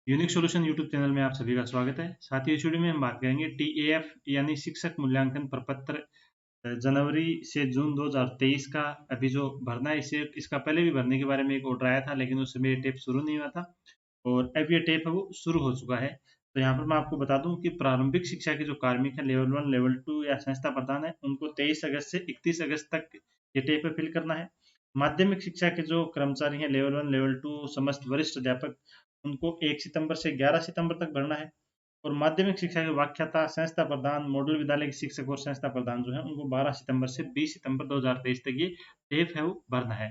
Unique solution YouTube channel में आप सभी का स्वागत है। साथ ही इस वीडियो में हम बात करेंगे टीएएफ यानी शिक्षक मूल्यांकन प्रपत्र जनवरी से जून 2023 का अभी जो भरना है। इसे इसका पहले भी भरने के बारे में एक ऑर्डर आया था, लेकिन उस समय ये टेप शुरू नहीं हुआ था और अब ये टेप है वो शुरू हो चुका है। तो यहाँ पर मैं आपको बता दूं कि प्रारंभिक शिक्षा के जो कार्मिक है लेवल 1, लेवल 2 या संस्था प्रधान है, उनको 23 अगस्त से 31 अगस्त तक ये टेप पे फिल करना है। माध्यमिक शिक्षा के जो कर्मचारी हैं लेवल 1, लेवल 2 समस्त वरिष्ठ अध्यापक, उनको 1 सितंबर से 11 सितंबर तक भरना है। और माध्यमिक शिक्षा के व्याख्याता, संस्था प्रधान, मॉड्यूल विद्यालय के शिक्षक और संस्था प्रधान जो है उनको 12 सितंबर से 20 सितंबर 2023 तक ये टेप है वो भरना है।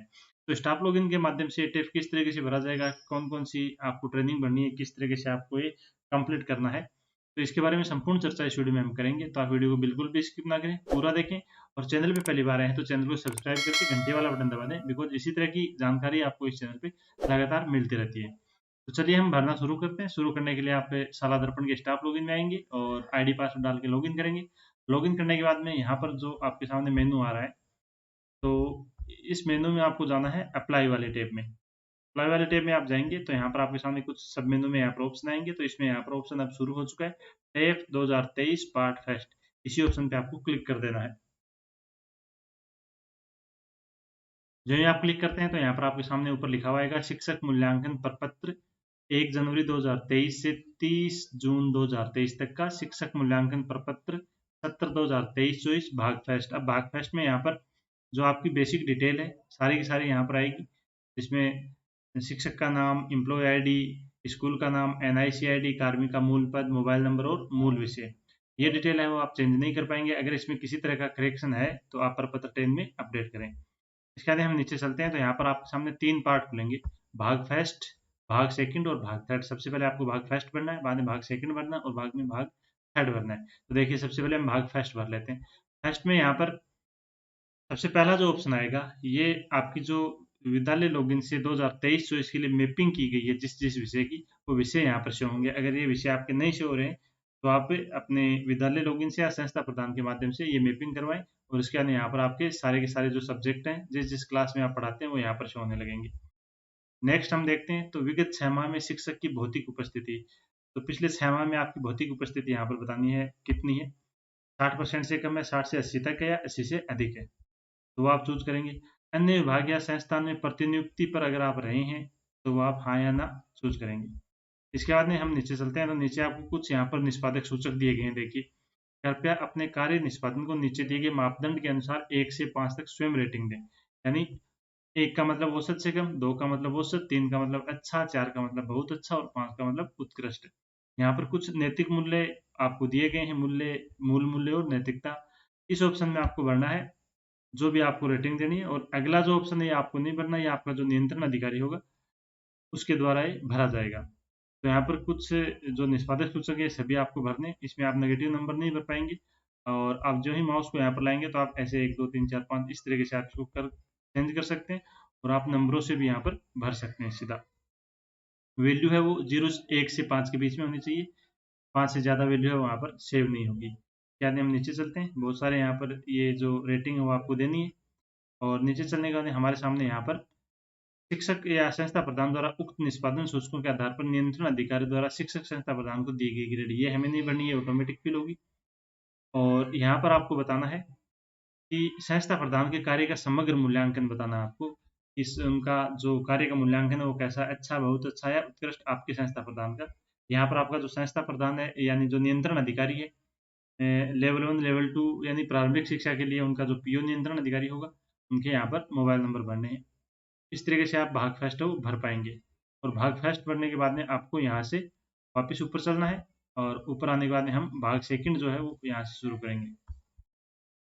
तो स्टाफ लॉगिन के माध्यम से टेप किस तरीके से भरा जाएगा, कौन कौन सी आपको ट्रेनिंग भरनी है, किस तरीके से आपको ये कंप्लीट करना है, तो इसके बारे में संपूर्ण चर्चा इस वीडियो में हम करेंगे। तो आप वीडियो को बिल्कुल भी स्किप ना करें, पूरा देखें और चैनल पे पहली बार आए हैं तो चैनल को सब्सक्राइब करके घंटे वाला बटन दबा दें, बिकॉज इसी तरह की जानकारी आपको इस चैनल पे लगातार मिलती रहती है। तो चलिए हम भरना शुरू करते हैं। शुरू करने के लिए आप शाला दर्पण के स्टाफ लॉगिन में आएंगे और आईडी पासवर्ड डाल के लॉगिन करेंगे। लॉगिन करने के बाद में यहाँ पर जो आपके सामने मेनू आ रहा है, तो इस मेनू में आपको जाना है अप्लाई वाले टैब में। अप्लाई वाले टैब में आप जाएंगे तो यहाँ पर आपके सामने कुछ सब मेनू में यहाँ पर ऑप्शन आएंगे। तो इसमें यहाँ पर ऑप्शन अब शुरू हो चुका है, टेप 2023 पार्ट फर्स्ट। इसी ऑप्शन पे आपको क्लिक कर देना है। जो ही आप क्लिक करते हैं तो यहाँ पर आपके सामने ऊपर लिखा हुआ आएगा शिक्षक मूल्यांकन प्रपत्र 1 जनवरी 2023 से 30 जून 2023 तक का शिक्षक मूल्यांकन प्रपत्र सत्र 2023-24 भाग फर्स्ट। अब भाग फर्स्ट में यहाँ पर जो आपकी बेसिक डिटेल है सारी की सारी यहाँ पर आएगी, जिसमें शिक्षक का नाम, एम्प्लॉय आईडी, स्कूल का नाम, एनआईसी आईडी, कार्मिक का मूल पद, मोबाइल नंबर और मूल विषय। ये डिटेल है वो आप चेंज नहीं कर पाएंगे। अगर इसमें किसी तरह का करेक्शन है तो आप प्रपत्र 10 में अपडेट करें। इसके बाद हम नीचे चलते हैं तो यहाँ पर आपके सामने 3 पार्ट खुलेंगे, भाग फर्स्ट, भाग सेकंड और भाग थर्ड। सबसे पहले आपको भाग फर्स्ट भरना है, बाद में भाग सेकंड भरना है और बाद में भाग थर्ड भरना है। तो देखिए सबसे पहले हम भाग फर्स्ट भर लेते हैं। फर्स्ट में यहाँ पर सबसे पहला जो ऑप्शन आएगा, ये आपकी जो विद्यालय लॉगिन से 2023 जो इसके लिए मैपिंग की गई है जिस जिस विषय की, वो विषय यहाँ पर शो होंगे। अगर ये विषय आपके नहीं शो हो रहे हैं तो आप अपने विद्यालय लॉगिन से या संस्था प्रदान के माध्यम से ये मैपिंग करवाएं और उसके बाद यहाँ पर आपके सारे के सारे जो सब्जेक्ट हैं जिस जिस क्लास में आप पढ़ाते हैं वो यहाँ पर शो होने लगेंगे। नेक्स्ट हम देखते हैं तो विगत 6 माह में शिक्षक की भौतिक उपस्थिति। तो पिछले 6 माह में आपकी भौतिक उपस्थिति यहाँ पर बतानी है कितनी है। 60% से कम है, 60 से 80 तक है या 80 से अधिक है, तो वो आप चूज करेंगे। अन्य विभाग या संस्थान में प्रतिनियुक्ति पर अगर आप रहे हैं तो वो आप हाँ या ना चूज करेंगे। इसके बाद में हम नीचे चलते हैं तो नीचे आपको कुछ यहाँ पर निष्पादक सूचक दिए गए हैं। देखिए, कृपया अपने कार्य निष्पादन को नीचे दिए गए मापदंड के अनुसार 1 से 5 तक स्वयं रेटिंग दें। यानी 1 का मतलब औसत से कम, 2 का मतलब औसत, 3 का मतलब अच्छा, 4 का मतलब बहुत अच्छा और 5 का मतलब उत्कृष्ट। यहाँ पर कुछ नैतिक मूल्य आपको दिए गए हैं, मूल मूल्य और नैतिकता। इस ऑप्शन में आपको भरना है जो भी आपको रेटिंग देनी है, और अगला जो ऑप्शन है ये आपको नहीं भरना, ये आपका जो नियंत्रण अधिकारी होगा उसके द्वारा ये भरा जाएगा। तो यहाँ पर कुछ जो निष्पादक सूचक है सभी आपको भरने, इसमें आप नेगेटिव नंबर नहीं भर पाएंगे। और आप जो ही माउस को यहाँ पर लाएंगे तो आप ऐसे 1 2 3 4 5 इस तरीके से आप इसको कर चेंज कर सकते हैं और आप नंबरों से भी यहाँ पर भर सकते हैं सीधा। वैल्यू है वो 0 1 से 5 के बीच में होनी चाहिए, 5 से ज़्यादा वैल्यू है वहाँ पर सेव नहीं होगी। क्या हम नीचे चलते हैं, बहुत सारे यहाँ पर ये जो रेटिंग है वो आपको देनी है। और नीचे चलने के बाद हमारे सामने यहाँ पर शिक्षक या संस्था प्रधान द्वारा उक्त निष्पादन सूचकों के आधार पर नियंत्रण अधिकारी द्वारा शिक्षक संस्था प्रधान को दी गई ग्रेड, ये हमें नहीं भरनी है, ऑटोमेटिक फिल होगी। और यहाँ पर आपको बताना है कि संस्था प्रधान के कार्य का समग्र मूल्यांकन बताना है आपको। इस उनका जो कार्य का मूल्यांकन है वो कैसा, अच्छा, बहुत अच्छा या उत्कृष्ट, आपके संस्था प्रधान का। यहाँ पर आपका जो संस्था प्रधान है यानी जो नियंत्रण अधिकारी है लेवल 1 लेवल 2 यानी प्रारंभिक शिक्षा के लिए उनका जो पीओ नियंत्रण अधिकारी होगा, उनके यहाँ पर मोबाइल नंबर भरने हैं। इस तरीके से आप भाग फर्स्ट वो भर पाएंगे। और भाग फर्स्ट भरने के बाद में आपको यहाँ से वापस ऊपर चलना है और ऊपर आने के बाद में हम भाग सेकंड जो है वो यहाँ से शुरू करेंगे।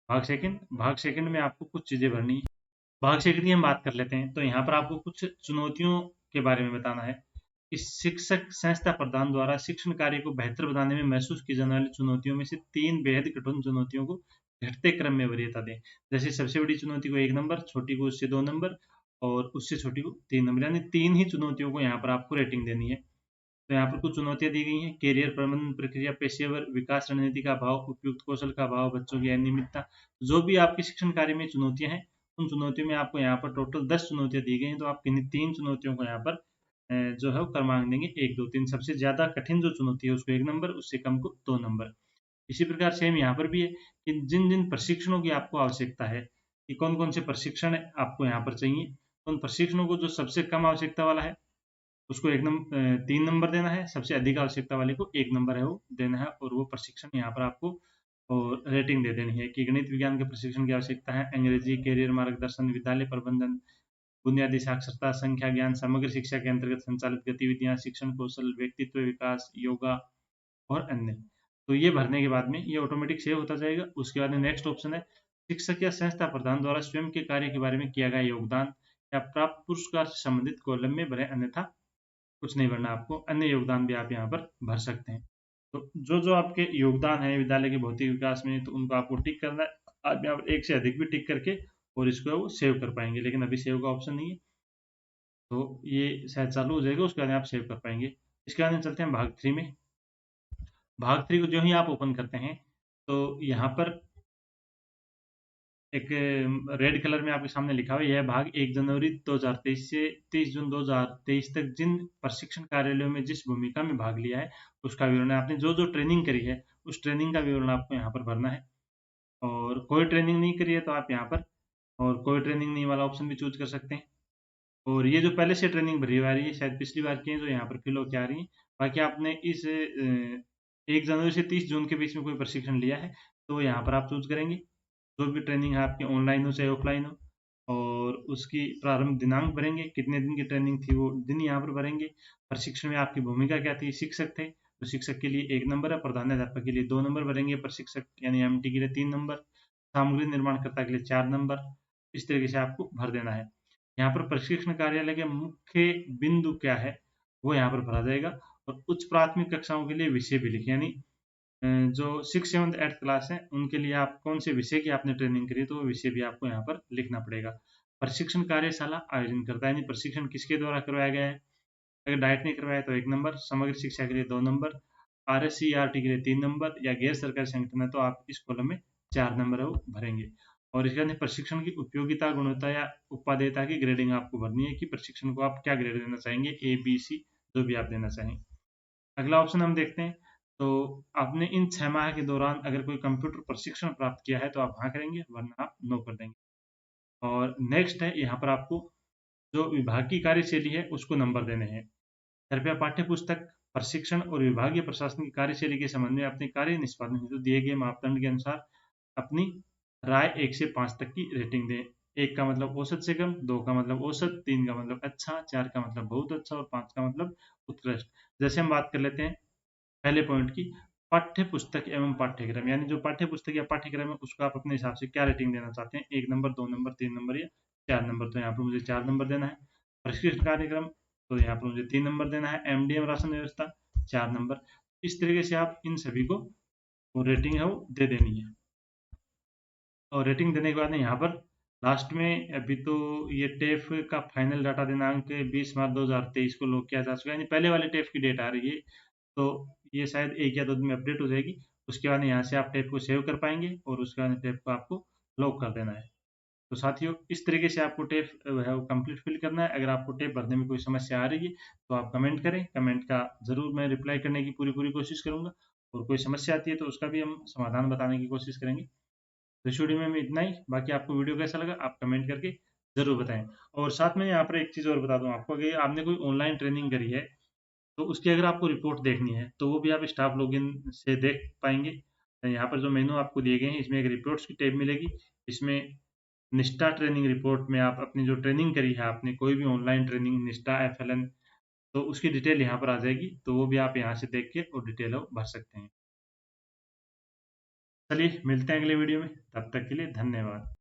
भाग सेकंड में आपको कुछ चीज़ें भरनी है। भाग सेकंड की हम बात कर लेते हैं तो यहाँ पर आपको कुछ चुनौतियों के बारे में बताना है। इस शिक्षक संस्था प्रधान द्वारा शिक्षण कार्य को बेहतर बनाने में महसूस की जाने वाली चुनौतियों में से 3 बेहद कठिन चुनौतियों को घटते क्रम में वरीयता दें। जैसे सबसे बड़ी चुनौती को 1 नंबर, छोटी को उससे 2 नंबर और उससे छोटी को 3 नंबर, यानी 3 ही चुनौतियों को यहाँ पर आपको रेटिंग देनी है। तो यहाँ पर कुछ चुनौतियाँ दी गई हैं, कैरियर प्रबंधन प्रक्रिया, पेशेवर विकास रणनीति का अभाव, उपयुक्त कौशल का अभाव, बच्चों की अनियमितता। जो भी आपके शिक्षण कार्य में चुनौतियाँ हैं, उन चुनौतियों में आपको यहाँ पर टोटल 10 चुनौतियाँ दी गई हैं, तो आप किन्हीं 3 चुनौतियों को यहाँ पर जो है वो क्रमांक देंगे 1, 2, 3। सबसे ज़्यादा कठिन जो चुनौती है उसको 1 नंबर, उससे कम को 2 नंबर। इसी प्रकार सेम यहाँ पर भी है कि जिन-जिन प्रशिक्षणों की आपको आवश्यकता है, कि कौन-कौन से प्रशिक्षण आपको यहाँ पर चाहिए, उन प्रशिक्षणों को जो सबसे कम आवश्यकता वाला है, उसको 3 नंबर देना है, सबसे अधिक आवश्यकता वाले को 1 नंबर है वो देना है, और वो प्रशिक्षण यहाँ पर आपको और रेटिंग दे देनी है कि गणित विज्ञान के प्रशिक्षण की आवश्यकता है, अंग्रेजी, कैरियर मार्गदर्शन, विद्यालय प्रबंधन, बुनियादी साक्षरता, संख्या ज्ञान, समग्र शिक्षा के अंतर्गत संचालित गतिविधियां, शिक्षण कौशल, व्यक्तित्व विकास, योगा और अन्य। तो ये भरने के बाद में ये ऑटोमेटिक सेव होता जाएगा। उसके बाद में नेक्स्ट ऑप्शन है शिक्षक या संस्था प्रधान द्वारा स्वयं के कार्य के बारे में किया गया योगदान या प्राप्त पुरस्कार से संबंधित कॉलम में भरें, अन्यथा कुछ नहीं भरना आपको। अन्य योगदान भी आप यहाँ पर भर सकते हैं। तो जो आपके योगदान है विद्यालय के भौतिक विकास में, तो उनको आपको टिक करना है। आप यहाँ पर एक से अधिक भी टिक करके और इसको वो सेव कर पाएंगे, लेकिन अभी सेव का ऑप्शन नहीं है, तो ये शायद चालू हो जाएगा, उसके बाद आप सेव कर पाएंगे। इसके बाद में चलते हैं भाग 3 में। भाग 3 को जो ही आप ओपन करते हैं, तो यहाँ पर एक रेड कलर में आपके सामने लिखा हुआ है, यह भाग 1 जनवरी 2023 से 30 जून 2023 तक जिन प्रशिक्षण कार्यालयों में जिस भूमिका में भाग लिया है उसका विवरण है। आपने जो ट्रेनिंग करी है उस ट्रेनिंग का विवरण आपको यहाँ पर भरना है। और कोई ट्रेनिंग नहीं करी है तो आप यहाँ पर और कोई ट्रेनिंग नहीं वाला ऑप्शन भी चूज कर सकते हैं। और ये जो पहले से ट्रेनिंग भरी हुई आ रही है, शायद पिछली बार की है, जो यहाँ पर फिल होके आ रही है। बाकी आपने इस 1 जनवरी से 30 जून के बीच में कोई प्रशिक्षण लिया है तो यहाँ पर आप चूज करेंगे। जो भी ट्रेनिंग है आपकी ऑनलाइन हो चाहे ऑफलाइन हो, और उसकी प्रारंभ दिनांक भरेंगे, कितने दिन की ट्रेनिंग थी वो दिन यहाँ पर भरेंगे। प्रशिक्षण में आपकी भूमिका क्या थी, शिक्षक थे तो शिक्षक के लिए 1 नंबर है, प्रधानाध्यापक के लिए 2 नंबर भरेंगे, प्रशिक्षक यानी एमटी के लिए 3 नंबर, सामग्री निर्माणकर्ता के लिए 4 नंबर। इस तरीके से आपको भर देना है। यहाँ पर प्रशिक्षण कार्यालय के मुख्य बिंदु क्या है वो यहाँ पर भरा जाएगा। और उच्च प्राथमिक कक्षाओं के लिए विषय भी लिखे, यानी जो 6th 7th 8th क्लास है उनके लिए आप कौन से विषय की आपने ट्रेनिंग करी, तो वो विषय भी आपको यहाँ पर लिखना पड़ेगा। प्रशिक्षण कार्यशाला आयोजन करता है, यानी प्रशिक्षण किसके द्वारा करवाया गया है। अगर डाइट ने करवाया तो 1 नंबर, समग्र शिक्षा के लिए 2 नंबर, RSCERT के लिए 3 नंबर, या गैर सरकारी संगठन है तो आप इस कॉलम में 4 नंबर है वो भरेंगे। और इसके बाद प्रशिक्षण की उपयोगिता, गुणवत्ता या उपादेयता की ग्रेडिंग आपको भरनी है कि प्रशिक्षण को आप क्या ग्रेड देना चाहेंगे, A, B, C जो भी आप देना चाहें। अगला ऑप्शन हम देखते हैं, तो आपने इन 6 माह के दौरान अगर कोई कंप्यूटर प्रशिक्षण प्राप्त किया है तो आप हाँ करेंगे, वरना आप नो कर देंगे। और नेक्स्ट है, यहाँ पर आपको जो विभाग की कार्यशैली है उसको नंबर देने हैं। कृपया पाठ्य पुस्तक, प्रशिक्षण और विभागीय प्रशासन की कार्यशैली के संबंध में अपने कार्य निष्पादन हेतु दिए गए मापदंड के अनुसार अपनी राय 1 से 5 तक की रेटिंग दें। 1 का मतलब औसत से कम, 2 का मतलब औसत, 3 का मतलब अच्छा, 4 का मतलब बहुत अच्छा और 5 का मतलब उत्कृष्ट। जैसे हम बात कर लेते हैं पहले पॉइंट की, पाठ्य पुस्तक एवं पाठ्यक्रम, यानी जो पाठ्य पुस्तक या पाठ्यक्रम है उसको आप अपने हिसाब से क्या रेटिंग देना चाहते हैं, 1 नंबर, 2 नंबर, 3 नंबर या 4 नंबर। तो यहाँ पर मुझे 4 नंबर देना है। प्रशिक्षण कार्यक्रम, तो यहाँ पर मुझे 3 नंबर देना है। MDM राशन व्यवस्था 4 नंबर। इस तरीके से आप इन सभी को रेटिंग है वो दे देनी है। और रेटिंग देने के बाद में यहाँ पर लास्ट में अभी तो ये टेफ का फाइनल डाटा दिनांक 20 मार्च 2023 को लॉक किया जा चुका है, यानी पहले वाले टेफ की डेट आ रही है, तो ये शायद 1 या 2 दिन में अपडेट हो जाएगी। उसके बाद यहाँ से आप टेप को सेव कर पाएंगे और उसके बाद टेप को आपको लॉक कर देना है। तो साथियों, इस तरीके से आपको टेप है वो कंप्लीट फिल करना है। अगर आपको टेप भरने में कोई समस्या आ रही है तो आप कमेंट करें, कमेंट का ज़रूर मैं रिप्लाई करने की पूरी कोशिश करूँगा। और कोई समस्या आती है तो उसका भी हम समाधान बताने की कोशिश करेंगे। तो इस वीडियो में इतना ही। बाकी आपको वीडियो कैसा लगा आप कमेंट करके ज़रूर बताएं। और साथ में यहाँ पर एक चीज़ और बता दूँ आपको, कि आपने कोई ऑनलाइन ट्रेनिंग करी है तो उसकी अगर आपको रिपोर्ट देखनी है तो वो भी आप स्टाफ लॉगिन से देख पाएंगे। यहाँ पर जो मेनू आपको दिए गए हैं इसमें एक रिपोर्ट्स की टैब मिलेगी। इसमें निष्ठा ट्रेनिंग रिपोर्ट में आप अपनी जो ट्रेनिंग करी है, आपने कोई भी ऑनलाइन ट्रेनिंग निष्ठा FLN, तो उसकी डिटेल यहाँ पर आ जाएगी, तो वो भी आप यहाँ से देख के और डिटेल भर सकते हैं। चलिए मिलते हैं अगले वीडियो में, तब तक के लिए धन्यवाद।